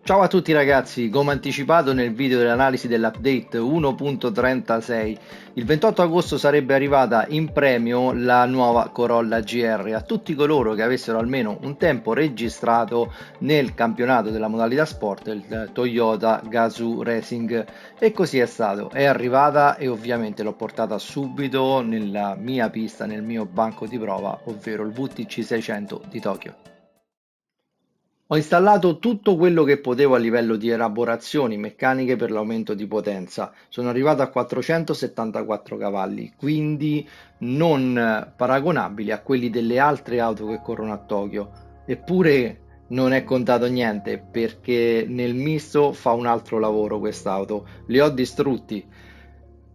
Ciao a tutti ragazzi, come anticipato nel video dell'analisi dell'update 1.36, il 28 agosto sarebbe arrivata in premio la nuova Corolla GR a tutti coloro che avessero almeno un tempo registrato nel campionato della modalità sport, il Toyota Gazoo Racing, e così è stato, è arrivata e ovviamente l'ho portata subito nella mia pista, nel mio banco di prova, ovvero il VTC 600 di Tokyo. Ho installato tutto quello che potevo a livello di elaborazioni meccaniche per l'aumento di potenza. Sono arrivato a 474 cavalli, quindi non paragonabili a quelli delle altre auto che corrono a Tokyo. Eppure non è contato niente perché nel misto fa un altro lavoro quest'auto. Li ho distrutti,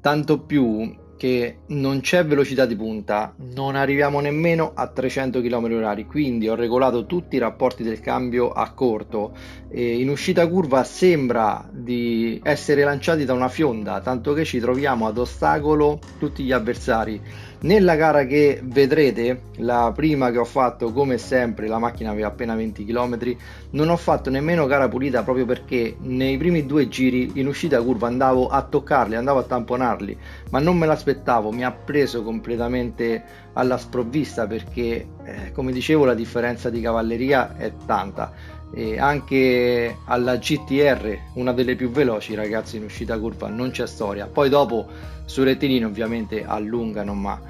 tanto più che non c'è velocità di punta, non arriviamo nemmeno a 300 km/h, quindi ho regolato tutti i rapporti del cambio a corto e in uscita curva sembra di essere lanciati da una fionda, tanto che ci troviamo ad ostacolo tutti gli avversari. Nella gara che vedrete, la prima che ho fatto, come sempre la macchina aveva appena 20 km, non ho fatto nemmeno gara pulita proprio perché nei primi due giri in uscita curva andavo a toccarli, andavo a tamponarli, ma non me l'aspettavo, mi ha preso completamente alla sprovvista perché come dicevo la differenza di cavalleria è tanta e anche alla GTR, una delle più veloci ragazzi, in uscita curva non c'è storia. Poi dopo su rettilineo ovviamente allungano, ma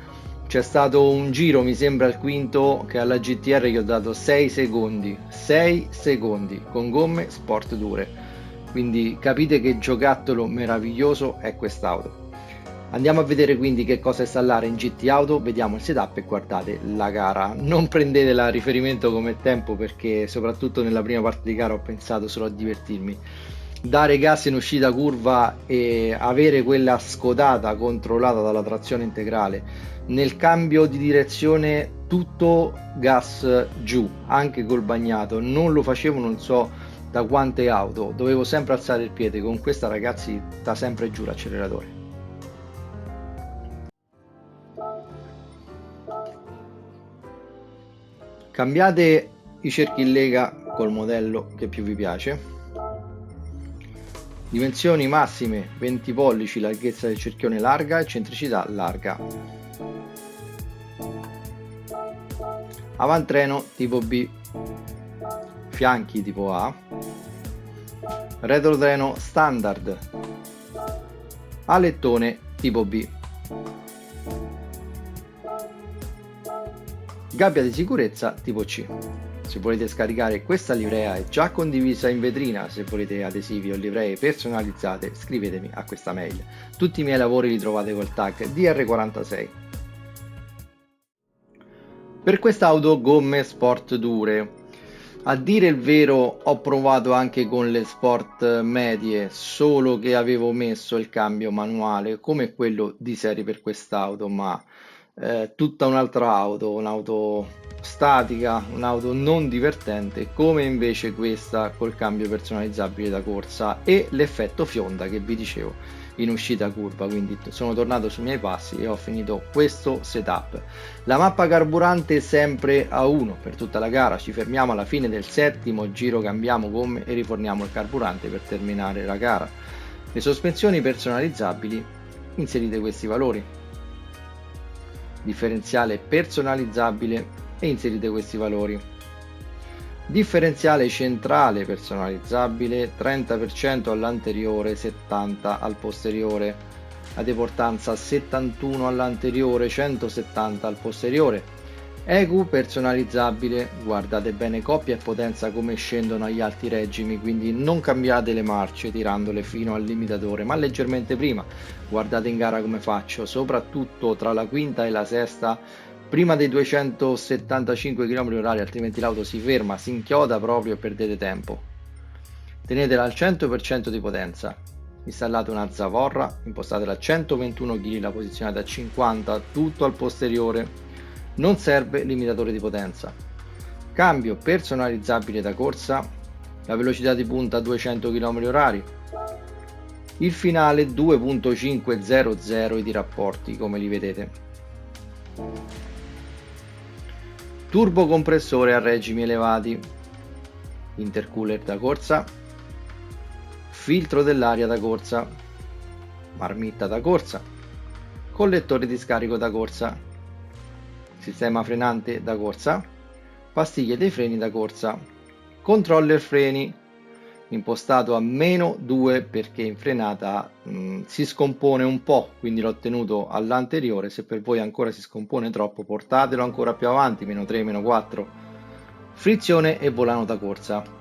c'è stato un giro, mi sembra il quinto, che alla GTR gli ho dato 6 secondi, 6 secondi con gomme sport dure, quindi capite che giocattolo meraviglioso è quest'auto. Andiamo a vedere quindi che cosa installare in GT Auto, vediamo il setup e guardate la gara. Non prendetela a riferimento come tempo perché soprattutto nella prima parte di gara ho pensato solo a divertirmi. Dare gas in uscita curva e avere quella scodata controllata dalla trazione integrale. Nel cambio di direzione tutto gas giù, anche col bagnato. Non lo facevo non so da quante auto, dovevo sempre alzare il piede, con questa ragazzi sta sempre giù l'acceleratore. Cambiate i cerchi in lega col modello che più vi piace. Dimensioni massime 20 pollici, larghezza del cerchione larga e centricità larga. Avantreno tipo B, fianchi tipo A, retrotreno standard, alettone tipo B. Gabbia di sicurezza tipo C. Se volete scaricare questa livrea è già condivisa in vetrina, se volete adesivi o livree personalizzate scrivetemi a questa mail. Tutti i miei lavori li trovate col tag DR46. Per quest'auto gomme sport dure. A dire il vero ho provato anche con le sport medie, solo che avevo messo il cambio manuale come quello di serie per quest'auto, ma tutta un'altra auto, un'auto statica, un'auto non divertente, come invece questa col cambio personalizzabile da corsa e l'effetto fionda che vi dicevo in uscita curva. Quindi sono tornato sui miei passi e ho finito questo setup. La mappa carburante sempre a 1 per tutta la gara, ci fermiamo alla fine del settimo giro, cambiamo gomme e riforniamo il carburante per terminare la gara. Le sospensioni personalizzabili, inserite questi valori. Differenziale personalizzabile e inserite questi valori. Differenziale centrale personalizzabile 30% all'anteriore, 70 al posteriore, adeportanza 71 all'anteriore, 170 al posteriore. ECU personalizzabile, guardate bene coppia e potenza come scendono agli alti regimi, quindi non cambiate le marce tirandole fino al limitatore, ma leggermente prima. Guardate in gara come faccio, soprattutto tra la quinta e la sesta, prima dei 275 km/h, altrimenti l'auto si ferma, si inchioda proprio e perdete tempo. Tenetela al 100% di potenza. Installate una zavorra, impostatela a 121 kg, la posizionate a 50, tutto al posteriore. Non serve limitatore di potenza. Cambio personalizzabile da corsa, la velocità di punta a 200 km/h. Il finale 2.500 di rapporti, come li vedete. Turbocompressore a regimi elevati, intercooler da corsa, filtro dell'aria da corsa, marmitta da corsa, collettore di scarico da corsa, sistema frenante da corsa, pastiglie dei freni da corsa, controller freni impostato a -2 perché in frenata si scompone un po', quindi l'ho tenuto all'anteriore. Se per voi ancora si scompone troppo, portatelo ancora più avanti, -3, -4. Frizione e volano da corsa.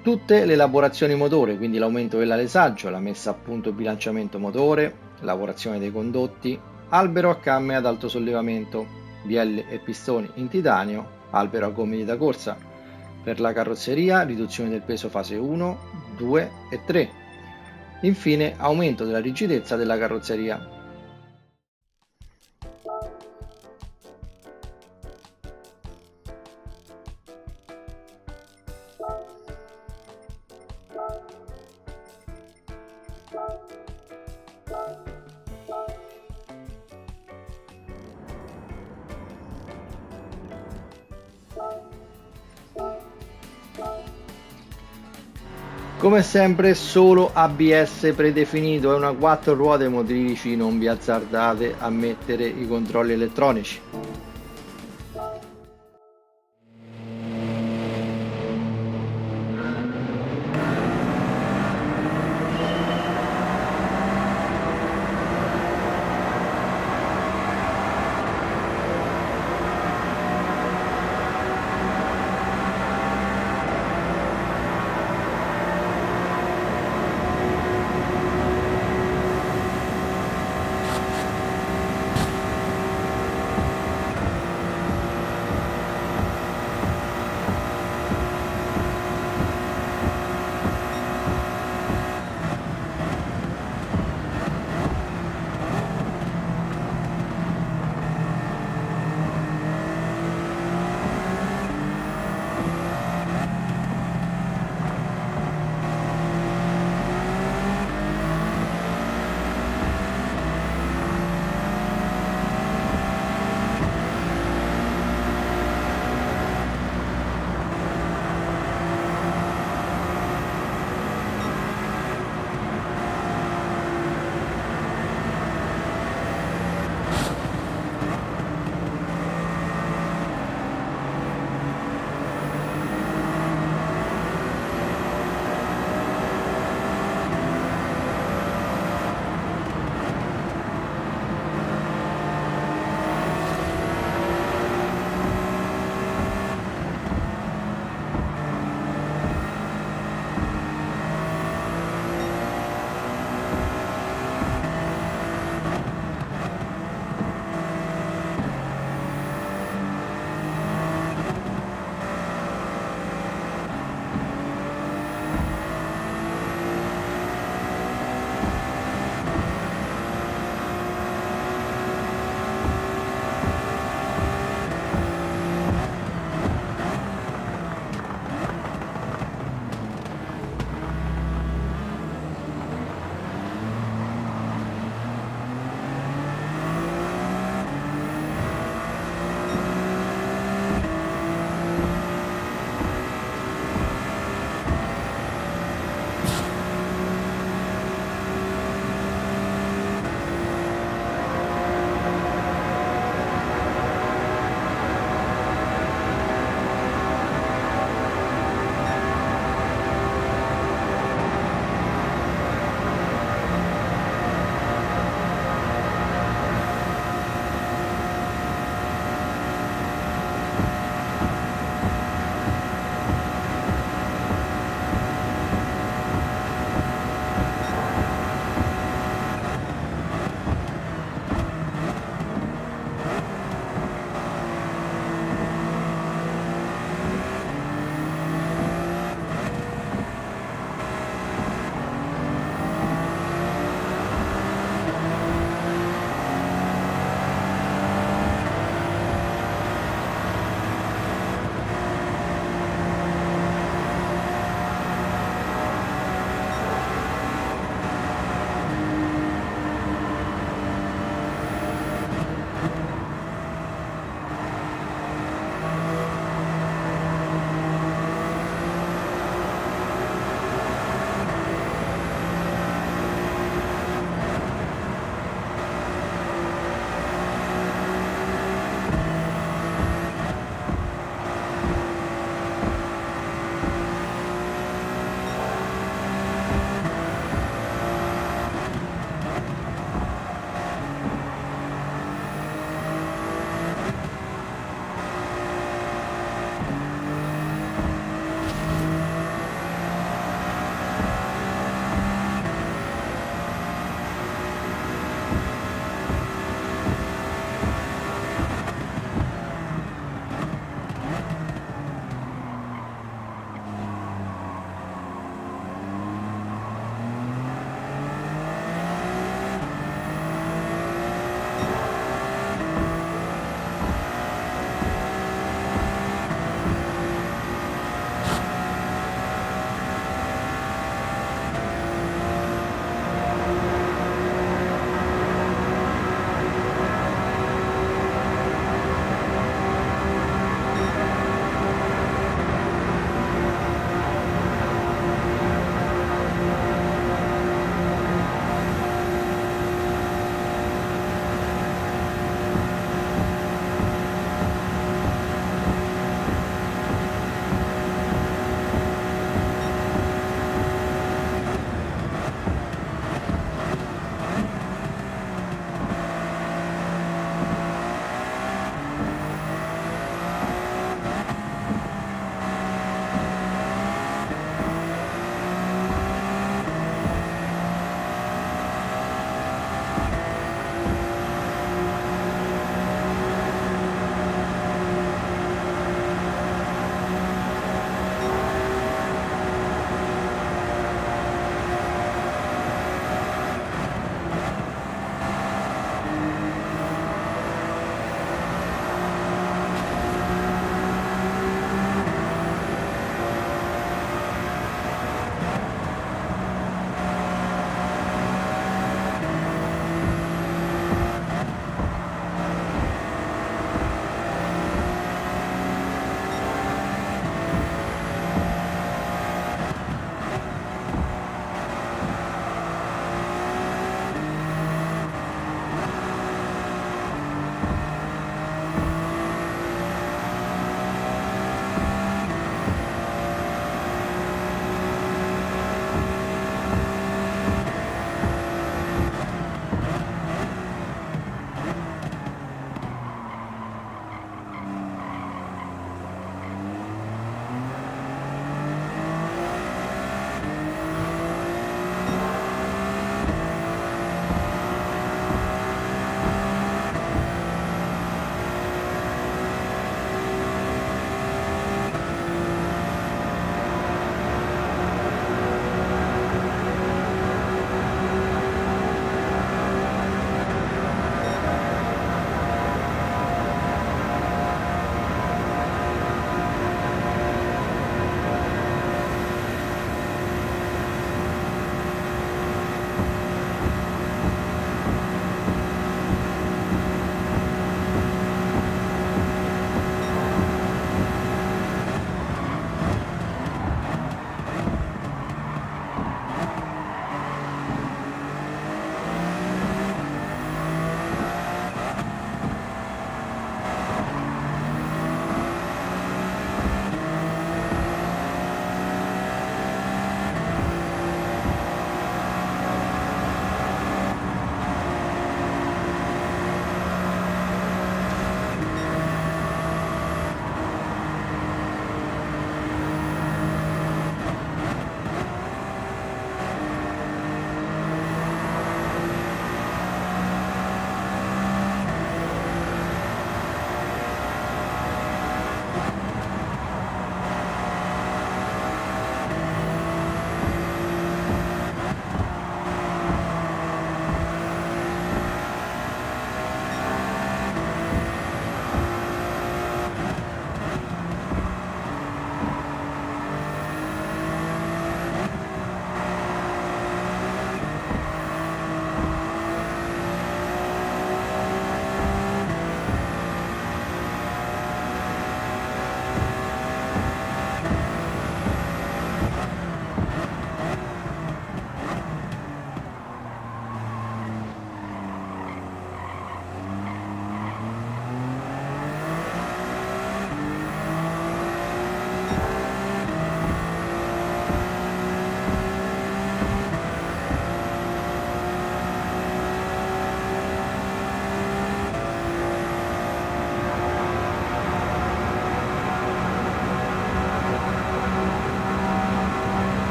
Tutte le lavorazioni motore, quindi l'aumento dell'alesaggio, la messa a punto bilanciamento motore, lavorazione dei condotti, albero a camme ad alto sollevamento, bielle e pistoni in titanio, albero a gomiti da corsa. Per la carrozzeria, riduzione del peso fase 1, 2 e 3. Infine, aumento della rigidezza della carrozzeria. Come sempre solo ABS predefinito, è una 4 ruote motrici, non vi azzardate a mettere i controlli elettronici.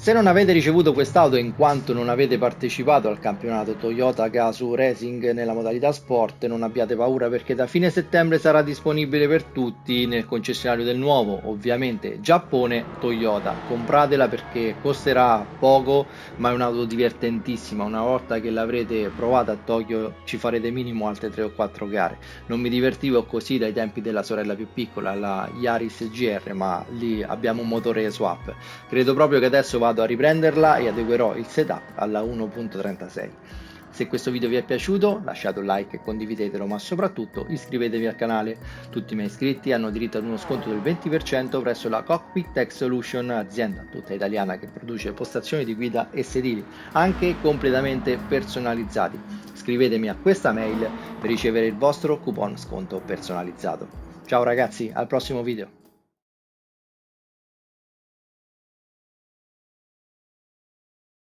Se non avete ricevuto quest'auto in quanto non avete partecipato al campionato Toyota Gazoo Racing nella modalità sport, non abbiate paura perché da fine settembre sarà disponibile per tutti nel concessionario del nuovo, ovviamente Giappone Toyota. Compratela perché costerà poco, ma è un'auto divertentissima. Una volta che l'avrete provata a Tokyo ci farete minimo altre 3 o 4 gare. Non mi divertivo così dai tempi della sorella più piccola, la Yaris GR, ma lì abbiamo un motore swap. Credo proprio che adesso vado a riprenderla e adeguerò il setup alla 1.36. Se questo video vi è piaciuto lasciate un like e condividetelo, ma soprattutto iscrivetevi al canale. Tutti i miei iscritti hanno diritto ad uno sconto del 20% presso la Cockpit Tech Solution, azienda tutta italiana che produce postazioni di guida e sedili, anche completamente personalizzati. Scrivetemi a questa mail per ricevere il vostro coupon sconto personalizzato. Ciao ragazzi, al prossimo video!